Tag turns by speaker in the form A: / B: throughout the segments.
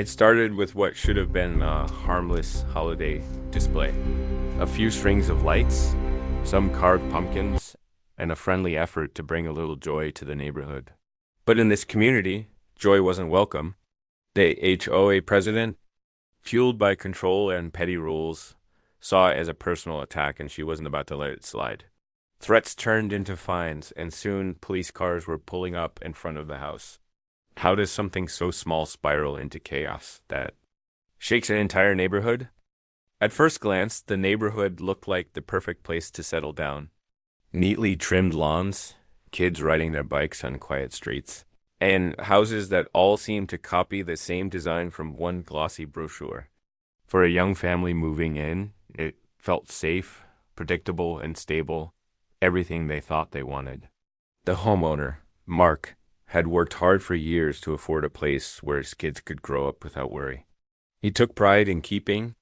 A: It started with what should have been a harmless holiday display. A few strings of lights, some carved pumpkins, and a friendly effort to bring a little joy to the neighborhood. But in this community, joy wasn't welcome. The HOA president, fueled by control and petty rules, saw it as a personal attack and she wasn't about to let it slide. Threats turned into fines, and soon police cars were pulling up in front of the house. How does something so small spiral into chaos that shakes an entire neighborhood? At first glance, the neighborhood looked like the perfect place to settle down. Neatly trimmed lawns, kids riding their bikes on quiet streets, and houses that all seemed to copy the same design from one glossy brochure. For a young family moving in, it felt safe, predictable, and stable, everything they thought they wanted. The homeowner, Mark, had worked hard for years to afford a place where his kids could grow up without worry. He took pride in keeping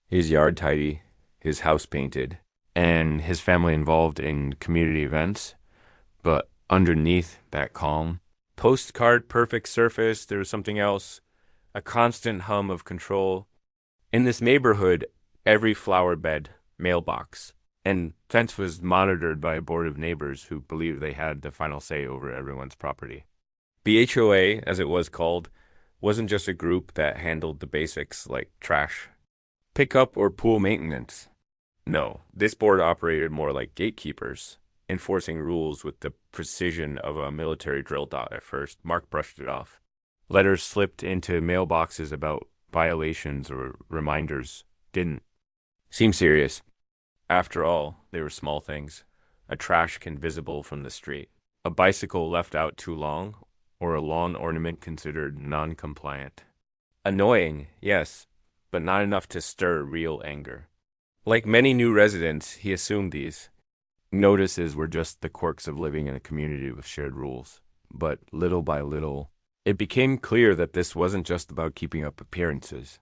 A: his yard tidy, his house painted, and his family involved in community events. But underneath that calm, postcard perfect surface, there was something else, a constant hum of control. In this neighborhood, every flower bed, mailbox, and fence was monitored by a board of neighbors who believed they had the final say over everyone's property. The HOA, as it was called, wasn't just a group that handled the basics like trash, pickup, or pool maintenance. No, this board operated more like gatekeepers, enforcing rules with the precision of a military drill dot. At first, Mark brushed it off. Letters slipped into mailboxes about violations or reminders didn't seem serious. After all, they were small things. A trash can visible from the street, a bicycle left out too long, or a lawn ornament considered non-compliant. Annoying, yes, but not enough to stir real anger. Like many new residents, he assumed these notices were just the quirks of living in a community with shared rules. But little by little, it became clear that this wasn't just about keeping up appearances.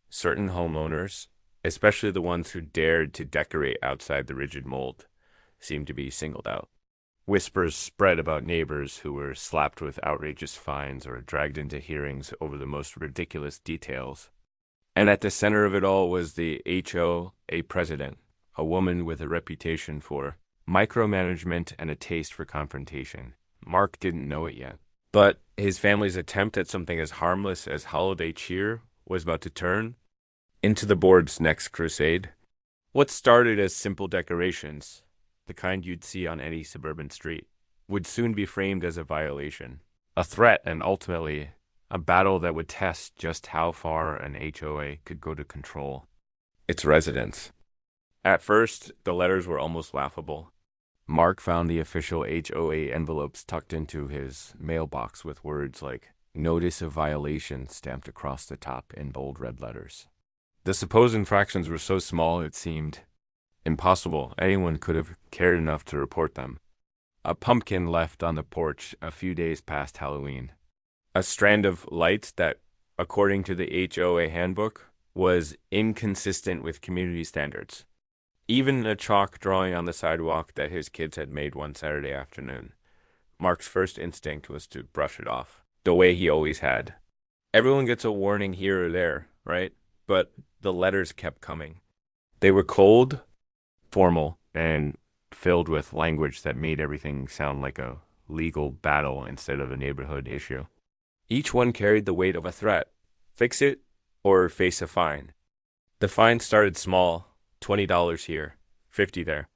A: Certain homeowners, especially the ones who dared to decorate outside the rigid mold, seemed to be singled out. Whispers spread about neighbors who were slapped with outrageous fines or dragged into hearings over the most ridiculous details. And at the center of it all was the HOA president, a woman with a reputation for micromanagement and a taste for confrontation. Mark didn't know it yet. But his family's attempt at something as harmless as holiday cheer was about to turn into the board's next crusade. What started as simple decorations, the kind you'd see on any suburban street, would soon be framed as a violation, a threat, and ultimately a battle that would test just how far an HOA could go to control its residents. At first, the letters were almost laughable. Mark found the official HOA envelopes tucked into his mailbox with words like "Notice of Violation" stamped across the top in bold red letters. The supposed infractions were so small it seemed impossible anyone could have cared enough to report them. A pumpkin left on the porch a few days past Halloween. A strand of lights that, according to the HOA handbook, was inconsistent with community standards. Even a chalk drawing on the sidewalk that his kids had made one Saturday afternoon. Mark's first instinct was to brush it off, the way he always had. Everyone gets a warning here or there, right? But the letters kept coming. They were cold, formal, and filled with language that made everything sound like a legal battle instead of a neighborhood issue. Each one carried the weight of a threat. Fix it or face a fine. The fine started small, $20 here, $50 there.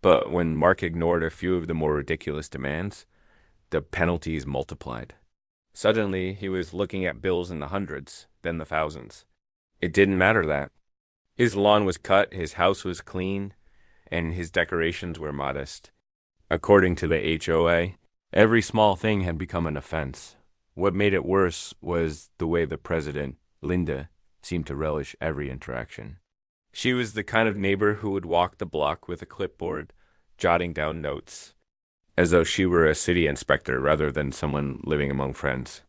A: But when Mark ignored a few of the more ridiculous demands, the penalties multiplied. Suddenly, he was looking at bills in the hundreds, then the thousands. It didn't matter that. His lawn was cut, his house was clean, and his decorations were modest. According to the HOA, every small thing had become an offense. What made it worse was the way the president, Linda, seemed to relish every interaction. She was the kind of neighbor who would walk the block with a clipboard, jotting down notes, as though she were a city inspector rather than someone living among friends.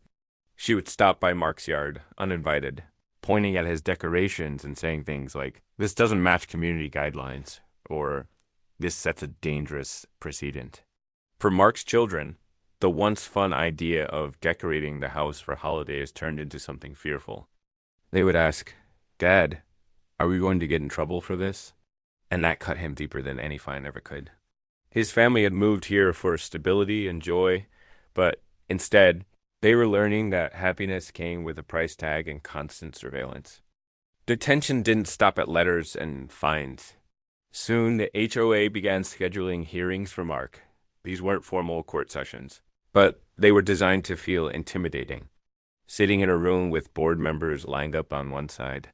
A: She would stop by Mark's yard, uninvited, pointing at his decorations and saying things like, "This doesn't match community guidelines," or "This sets a dangerous precedent." For Mark's children, The once fun idea of decorating the house for holidays turned into something fearful. They would ask, "Dad, are we going to get in trouble for this?" And that cut him deeper than any fine ever could. His family had moved here for stability and joy, but instead, they were learning that happiness came with a price tag and constant surveillance. The tension didn't stop at letters and fines. Soon, the HOA began scheduling hearings for Mark. These weren't formal court sessions, but they were designed to feel intimidating. Sitting in a room with board members lined up on one side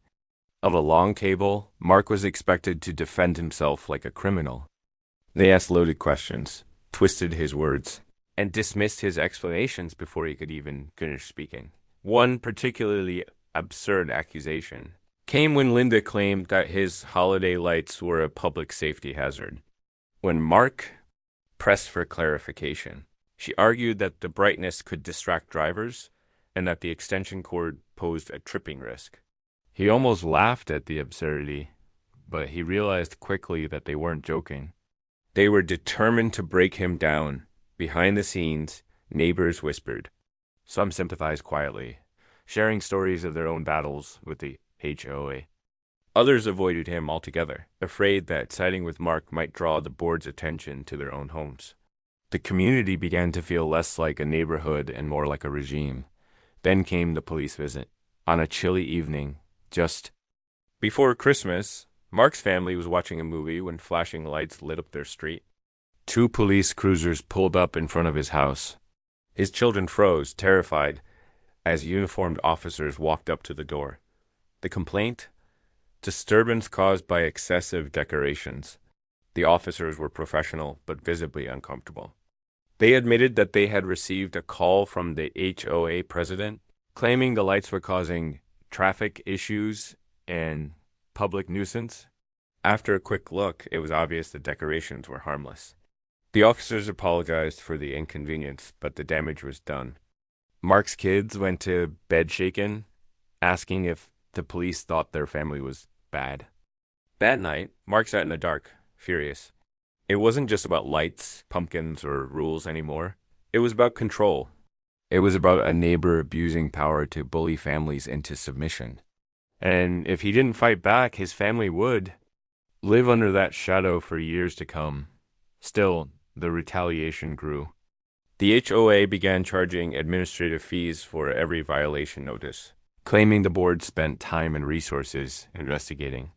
A: of a long table, Mark was expected to defend himself like a criminal. They asked loaded questions, twisted his words, and dismissed his explanations before he could even finish speaking. One particularly absurd accusation came when Linda claimed that his holiday lights were a public safety hazard. When Mark pressed for clarification, she argued that the brightness could distract drivers and that the extension cord posed a tripping risk. He almost laughed at the absurdity, but he realized quickly that they weren't joking. They were determined to break him down. Behind the scenes, neighbors whispered. Some sympathized quietly, sharing stories of their own battles with the HOA. Others avoided him altogether, afraid that siding with Mark might draw the board's attention to their own homes. The community began to feel less like a neighborhood and more like a regime. Then came the police visit. On a chilly evening, just before Christmas, Mark's family was watching a movie when flashing lights lit up their street. 2 police cruisers pulled up in front of his house. His children froze, terrified, as uniformed officers walked up to the door. The complaint? Disturbance caused by excessive decorations. The officers were professional, but visibly uncomfortable. They admitted that they had received a call from the HOA president, claiming the lights were causing traffic issues and public nuisance. After a quick look, it was obvious the decorations were harmless. The officers apologized for the inconvenience, but the damage was done. Mark's kids went to bed shaken, asking if the police thought their family was bad. That night, Mark sat in the dark, furious. It wasn't just about lights, pumpkins, or rules anymore. It was about control. It was about a neighbor abusing power to bully families into submission. And if he didn't fight back, his family would live under that shadow for years to come. Still, the retaliation grew. The HOA began charging administrative fees for every violation notice, claiming the board spent time and resources investigating.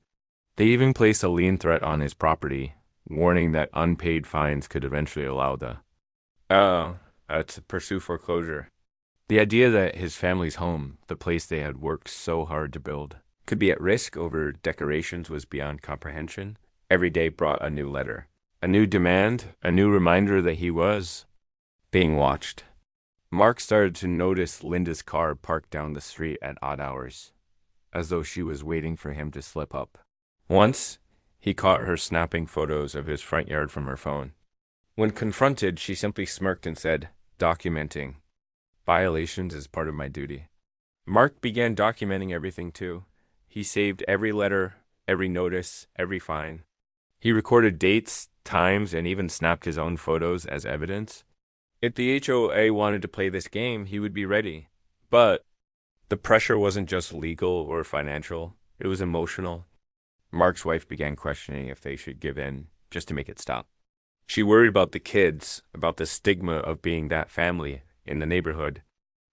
A: They even placed a lien threat on his property, warning that unpaid fines could eventually allow to pursue foreclosure. The idea that his family's home, the place they had worked so hard to build, could be at risk over decorations was beyond comprehension. Every day brought a new letter, a new demand, a new reminder that he was being watched. Mark started to notice Linda's car parked down the street at odd hours, as though she was waiting for him to slip up. Once, he caught her snapping photos of his front yard from her phone. When confronted, she simply smirked and said, "Documenting. Violations is part of my duty." Mark began documenting everything too. He saved every letter, every notice, every fine. He recorded dates, times, and even snapped his own photos as evidence. If the HOA wanted to play this game, he would be ready. But the pressure wasn't just legal or financial, it was emotional. Mark's wife began questioning if they should give in just to make it stop. She worried about the kids, about the stigma of being that family in the neighborhood.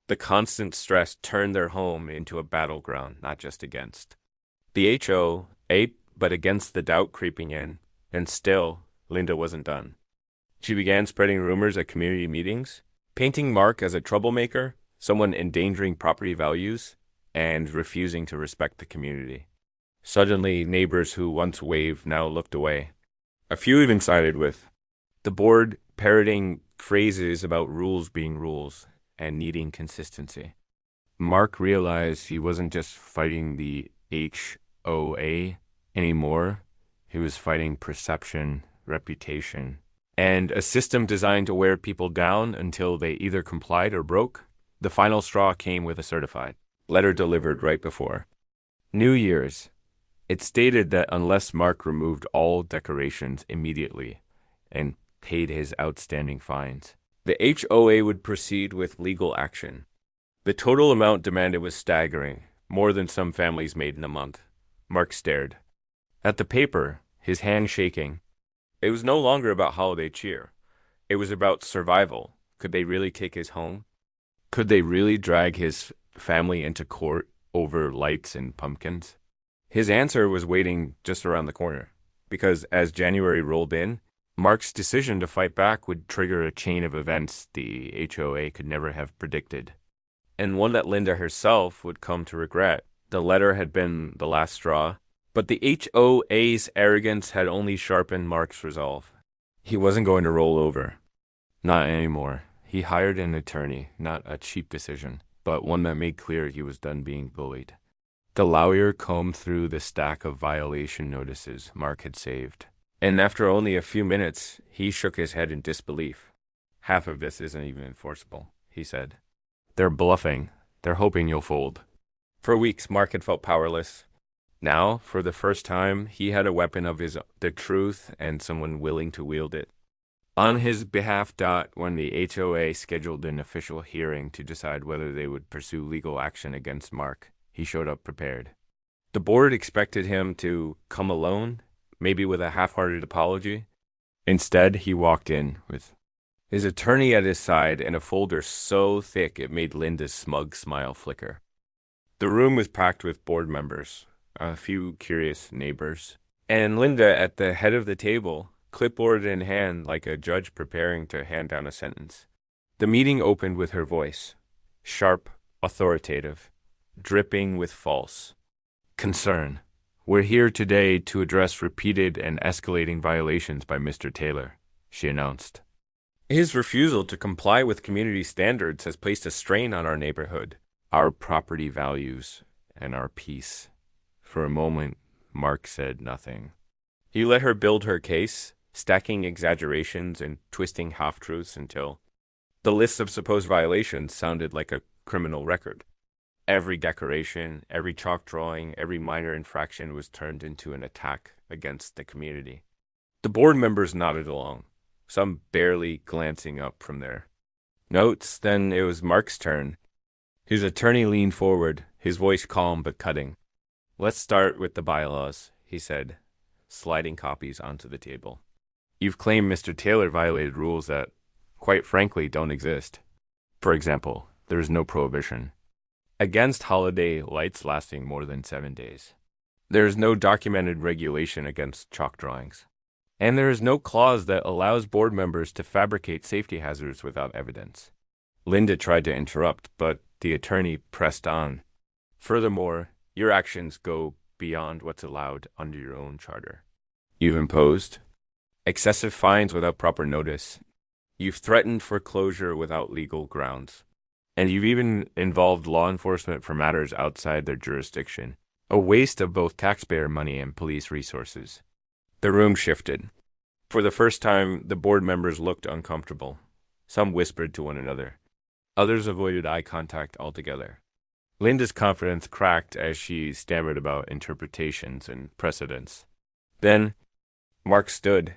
A: The constant stress turned their home into a battleground, not just against the HOA, but against the doubt creeping in. And still, Linda wasn't done. She began spreading rumors at community meetings, painting Mark as a troublemaker, someone endangering property values, and refusing to respect the community. Suddenly, neighbors who once waved now looked away. A few even sided with the board, parroting phrases about rules being rules and needing consistency. Mark realized he wasn't just fighting the HOA anymore. He was fighting perception, reputation, and a system designed to wear people down until they either complied or broke. The final straw came with a certified letter delivered right before New Year's. It stated that unless Mark removed all decorations immediately and paid his outstanding fines, The HOA would proceed with legal action. The total amount demanded was staggering, more than some families made in a month. Mark stared at the paper, his hand shaking. It was no longer about holiday cheer. It was about survival. Could they really take his home? Could they really drag his family into court over lights and pumpkins? His answer was waiting just around the corner, because as January rolled in, Mark's decision to fight back would trigger a chain of events the HOA could never have predicted, and one that Linda herself would come to regret. The letter had been the last straw, but the HOA's arrogance had only sharpened Mark's resolve. He wasn't going to roll over. Not anymore. He hired an attorney, not a cheap decision, but one that made clear he was done being bullied. The lawyer combed through the stack of violation notices Mark had saved, and after only a few minutes, he shook his head in disbelief. Half of this isn't even enforceable, he said. They're bluffing. They're hoping you'll fold. For weeks, Mark had felt powerless. Now, for the first time, he had a weapon of the truth and someone willing to wield it. On his behalf, when the HOA scheduled an official hearing to decide whether they would pursue legal action against Mark, he showed up prepared. The board expected him to come alone, maybe with a half-hearted apology. Instead, he walked in with his attorney at his side and a folder so thick it made Linda's smug smile flicker. The room was packed with board members, a few curious neighbors, and Linda at the head of the table, clipboard in hand like a judge preparing to hand down a sentence. The meeting opened with her voice, sharp, authoritative, dripping with false concern. We're here today to address repeated and escalating violations by Mr. Taylor, she announced. His refusal to comply with community standards has placed a strain on our neighborhood, our property values, and our peace. For a moment, Mark said nothing. He let her build her case, stacking exaggerations and twisting half-truths until the list of supposed violations sounded like a criminal record. Every decoration, every chalk drawing, every minor infraction was turned into an attack against the community. The board members nodded along, some barely glancing up from their notes. Then it was Mark's turn. His attorney leaned forward, his voice calm but cutting. Let's start with the bylaws, he said, sliding copies onto the table. You've claimed Mr. Taylor violated rules that, quite frankly, don't exist. For example, there is no prohibition against holiday lights lasting more than 7 days. There is no documented regulation against chalk drawings. And there is no clause that allows board members to fabricate safety hazards without evidence. Linda tried to interrupt, but the attorney pressed on. Furthermore, your actions go beyond what's allowed under your own charter. You've imposed excessive fines without proper notice. You've threatened foreclosure without legal grounds. And you've even involved law enforcement for matters outside their jurisdiction, a waste of both taxpayer money and police resources. The room shifted. For the first time, the board members looked uncomfortable. Some whispered to one another. Others avoided eye contact altogether. Linda's confidence cracked as she stammered about interpretations and precedents. Then, Mark stood.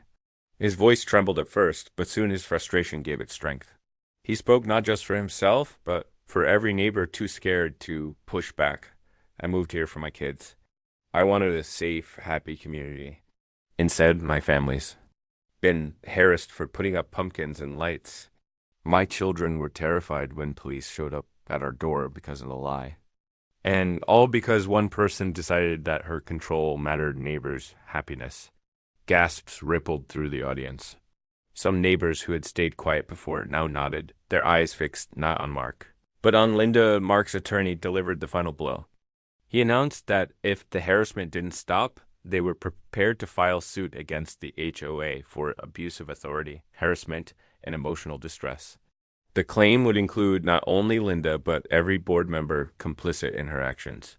A: His voice trembled at first, but soon his frustration gave it strength. He spoke not just for himself, but for every neighbor too scared to push back. I moved here for my kids. I wanted a safe, happy community. Instead, my family's been harassed for putting up pumpkins and lights. My children were terrified when police showed up at our door because of the lie. And all because one person decided that her control mattered neighbors' happiness. Gasps rippled through the audience. Some neighbors who had stayed quiet before now nodded, their eyes fixed not on Mark, but on Linda. Mark's attorney delivered the final blow. He announced that if the harassment didn't stop, they were prepared to file suit against the HOA for abuse of authority, harassment, and emotional distress. The claim would include not only Linda, but every board member complicit in her actions.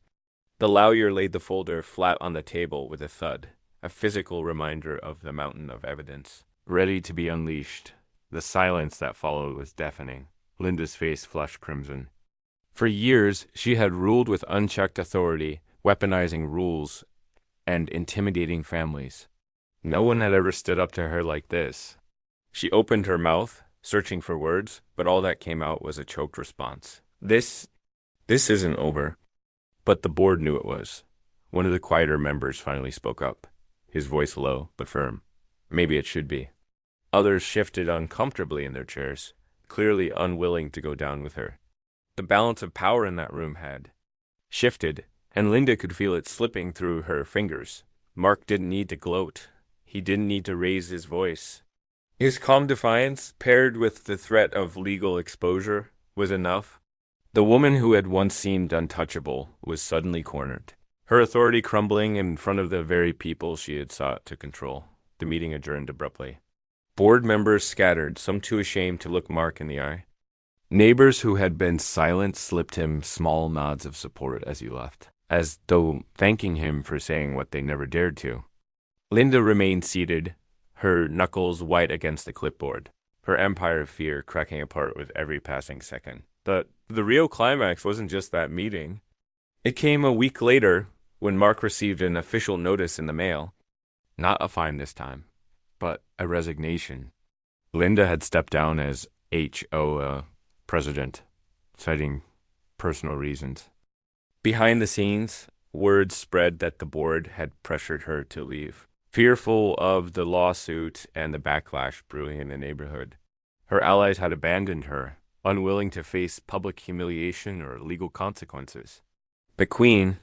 A: The lawyer laid the folder flat on the table with a thud, a physical reminder of the mountain of evidence, ready to be unleashed. The silence that followed was deafening. Linda's face flushed crimson. For years, she had ruled with unchecked authority, weaponizing rules and intimidating families. No one had ever stood up to her like this. She opened her mouth, searching for words, but all that came out was a choked response. This isn't over. But the board knew it was. One of the quieter members finally spoke up, his voice low but firm. Maybe it should be. Others shifted uncomfortably in their chairs, clearly unwilling to go down with her. The balance of power in that room had shifted, and Linda could feel it slipping through her fingers. Mark didn't need to gloat. He didn't need to raise his voice. His calm defiance, paired with the threat of legal exposure, was enough. The woman who had once seemed untouchable was suddenly cornered, her authority crumbling in front of the very people she had sought to control. The meeting adjourned abruptly. Board members scattered, some too ashamed to look Mark in the eye. Neighbors who had been silent slipped him small nods of support as he left, as though thanking him for saying what they never dared to. Linda remained seated, her knuckles white against the clipboard, her empire of fear cracking apart with every passing second. The real climax wasn't just that meeting. It came a week later when Mark received an official notice in the mail. Not a fine this time, but a resignation. Linda had stepped down as HOA president, citing personal reasons. Behind the scenes, word spread that the board had pressured her to leave, fearful of the lawsuit and the backlash brewing in the neighborhood. Her allies had abandoned her, unwilling to face public humiliation or legal consequences. The queen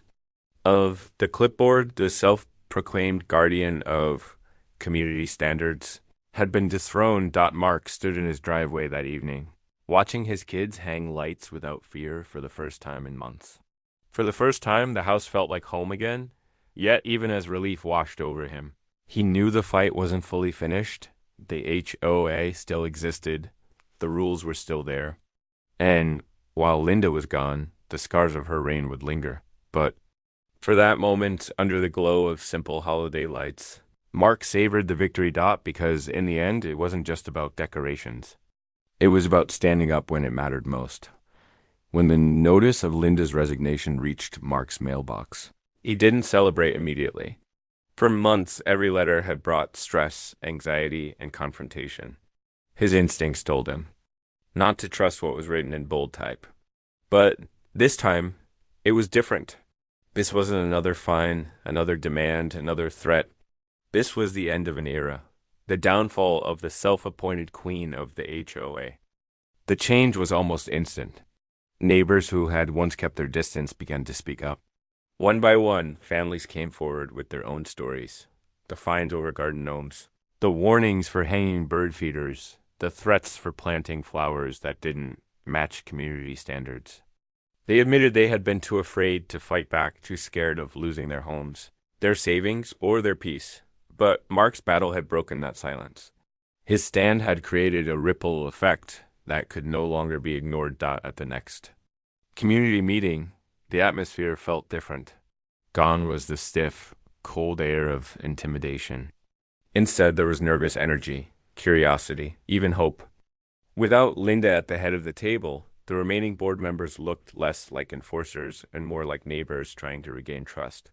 A: of the clipboard, the self-proclaimed guardian of community standards, had been dethroned. Mark stood in his driveway that evening, watching his kids hang lights without fear for the first time in months. For the first time, the house felt like home again, yet even as relief washed over him, he knew the fight wasn't fully finished. The HOA still existed. The rules were still there. And while Linda was gone, the scars of her reign would linger. But for that moment, under the glow of simple holiday lights, Mark savored the victory dot because, in the end, it wasn't just about decorations. It was about standing up when it mattered most. When the notice of Linda's resignation reached Mark's mailbox, he didn't celebrate immediately. For months, every letter had brought stress, anxiety, and confrontation. His instincts told him not to trust what was written in bold type. But this time, it was different. This wasn't another fine, another demand, another threat. This was the end of an era, the downfall of the self-appointed queen of the HOA. The change was almost instant. Neighbors who had once kept their distance began to speak up. One by one, families came forward with their own stories. The fines over garden gnomes, the warnings for hanging bird feeders, the threats for planting flowers that didn't match community standards. They admitted they had been too afraid to fight back, too scared of losing their homes, their savings, or their peace. But Mark's battle had broken that silence. His stand had created a ripple effect that could no longer be ignored. At the next community meeting, the atmosphere felt different. Gone was the stiff, cold air of intimidation. Instead, there was nervous energy, curiosity, even hope. Without Linda at the head of the table, the remaining board members looked less like enforcers and more like neighbors trying to regain trust.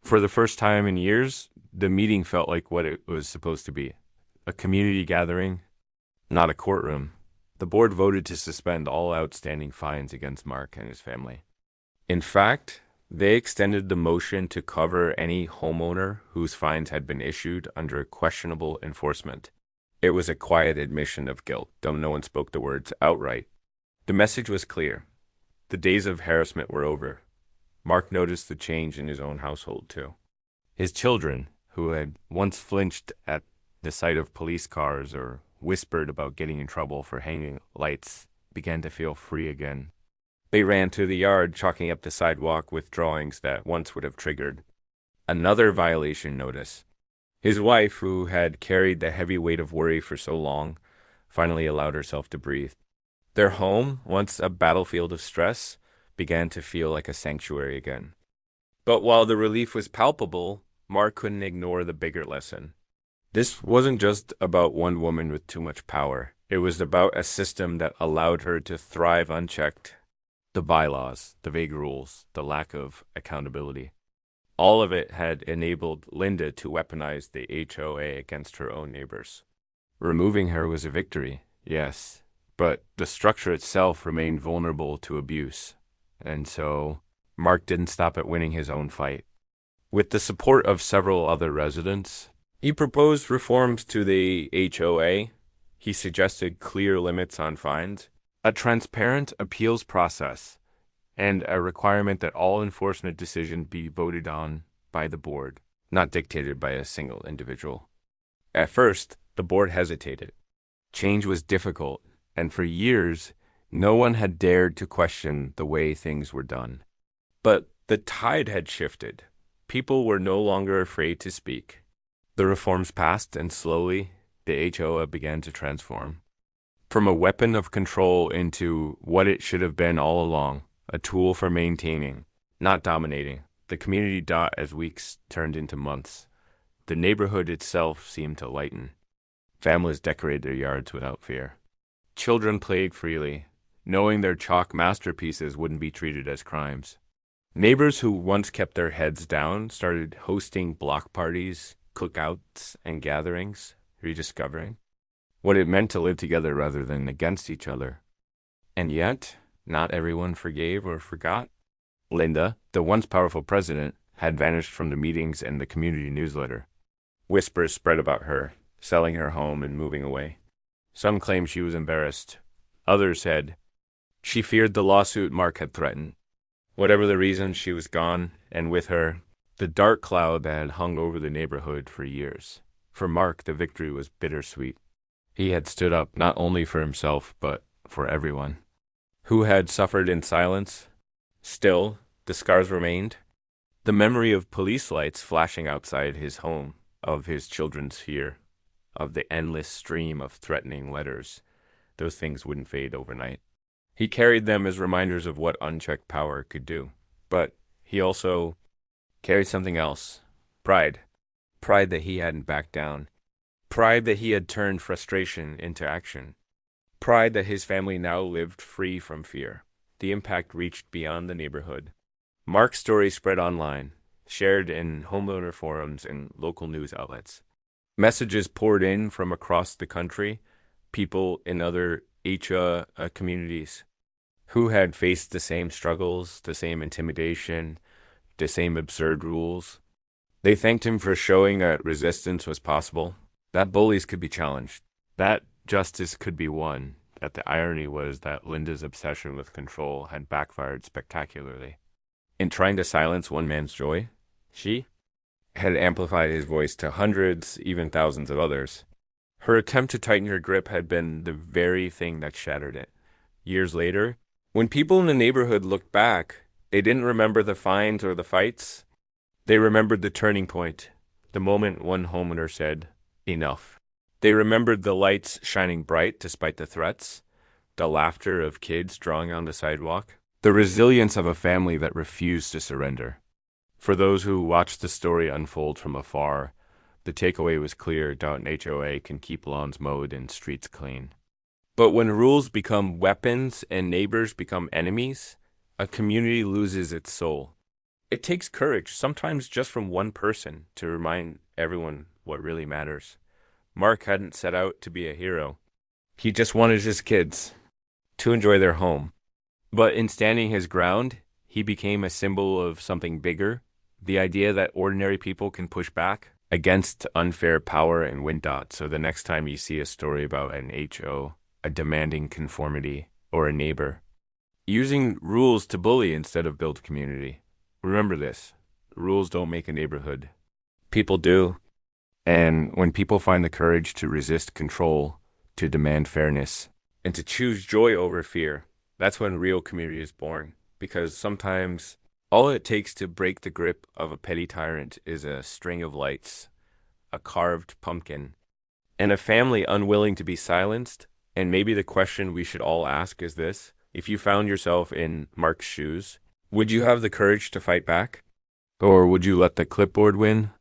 A: For the first time in years, the meeting felt like what it was supposed to be, a community gathering, not a courtroom. The board voted to suspend all outstanding fines against Mark and his family. In fact, they extended the motion to cover any homeowner whose fines had been issued under questionable enforcement. It was a quiet admission of guilt, though no one spoke the words outright. The message was clear. The days of harassment were over. Mark noticed the change in his own household, too. His children, who had once flinched at the sight of police cars or whispered about getting in trouble for hanging lights, began to feel free again. They ran to the yard, chalking up the sidewalk with drawings that once would have triggered another violation notice. His wife, who had carried the heavy weight of worry for so long, finally allowed herself to breathe. Their home, once a battlefield of stress, began to feel like a sanctuary again. But while the relief was palpable, Mark couldn't ignore the bigger lesson. This wasn't just about one woman with too much power. It was about a system that allowed her to thrive unchecked. The bylaws, the vague rules, the lack of accountability. All of it had enabled Linda to weaponize the HOA against her own neighbors. Removing her was a victory, Yes, but the structure itself remained vulnerable to abuse. And so Mark didn't stop at winning his own fight. With the support of several other residents, he proposed reforms to the HOA. He suggested clear limits on fines, a transparent appeals process, and a requirement that all enforcement decisions be voted on by the board, not dictated by a single individual. At first, the board hesitated. Change was difficult, and for years, no one had dared to question the way things were done. But the tide had shifted. People were no longer afraid to speak. The reforms passed, and slowly, the HOA began to transform. From a weapon of control into what it should have been all along, a tool for maintaining, not dominating. The community died as weeks turned into months. The neighborhood itself seemed to lighten. Families decorated their yards without fear. Children played freely, knowing their chalk masterpieces wouldn't be treated as crimes. Neighbors who once kept their heads down started hosting block parties, cookouts, and gatherings, rediscovering what it meant to live together rather than against each other. And yet, not everyone forgave or forgot. Linda, the once powerful president, had vanished from the meetings and the community newsletter. Whispers spread about her, selling her home and moving away. Some claimed she was embarrassed. Others said she feared the lawsuit Mark had threatened. Whatever the reason, she was gone, and with her, the dark cloud that had hung over the neighborhood for years. For Mark, the victory was bittersweet. He had stood up not only for himself, but for everyone who had suffered in silence. Still, the scars remained. The memory of police lights flashing outside his home, of his children's fear, of the endless stream of threatening letters, those things wouldn't fade overnight. He carried them as reminders of what unchecked power could do. But he also carried something else. Pride. Pride that he hadn't backed down. Pride that he had turned frustration into action. Pride that his family now lived free from fear. The impact reached beyond the neighborhood. Mark's story spread online, shared in homeowner forums and local news outlets. Messages poured in from across the country, people in other HOA communities who had faced the same struggles, the same intimidation, the same absurd rules. They thanked him for showing that resistance was possible, that bullies could be challenged, that justice could be won, that the irony was that Linda's obsession with control had backfired spectacularly. In trying to silence one man's joy, she had amplified his voice to hundreds, even thousands of others. Her attempt to tighten her grip had been the very thing that shattered it. Years later, when people in the neighborhood looked back, they didn't remember the fines or the fights. They remembered the turning point, the moment one homeowner said, "Enough." They remembered the lights shining bright despite the threats, the laughter of kids drawing on the sidewalk, the resilience of a family that refused to surrender. For those who watched the story unfold from afar, the takeaway was clear: an HOA can keep lawns mowed and streets clean. But when rules become weapons and neighbors become enemies, a community loses its soul. It takes courage, sometimes just from one person, to remind everyone what really matters. Mark hadn't set out to be a hero. He just wanted his kids to enjoy their home. But in standing his ground, he became a symbol of something bigger, the idea that ordinary people can push back against unfair power and win. So the next time you see a story about an HO, a demanding conformity, or a neighbor using rules to bully instead of build community, remember this: rules don't make a neighborhood. People do. And when people find the courage to resist control, to demand fairness, and to choose joy over fear, that's when real community is born. Because sometimes all it takes to break the grip of a petty tyrant is a string of lights, a carved pumpkin, and a family unwilling to be silenced. And maybe the question we should all ask is this: if you found yourself in Mark's shoes, would you have the courage to fight back? Or would you let the clipboard win?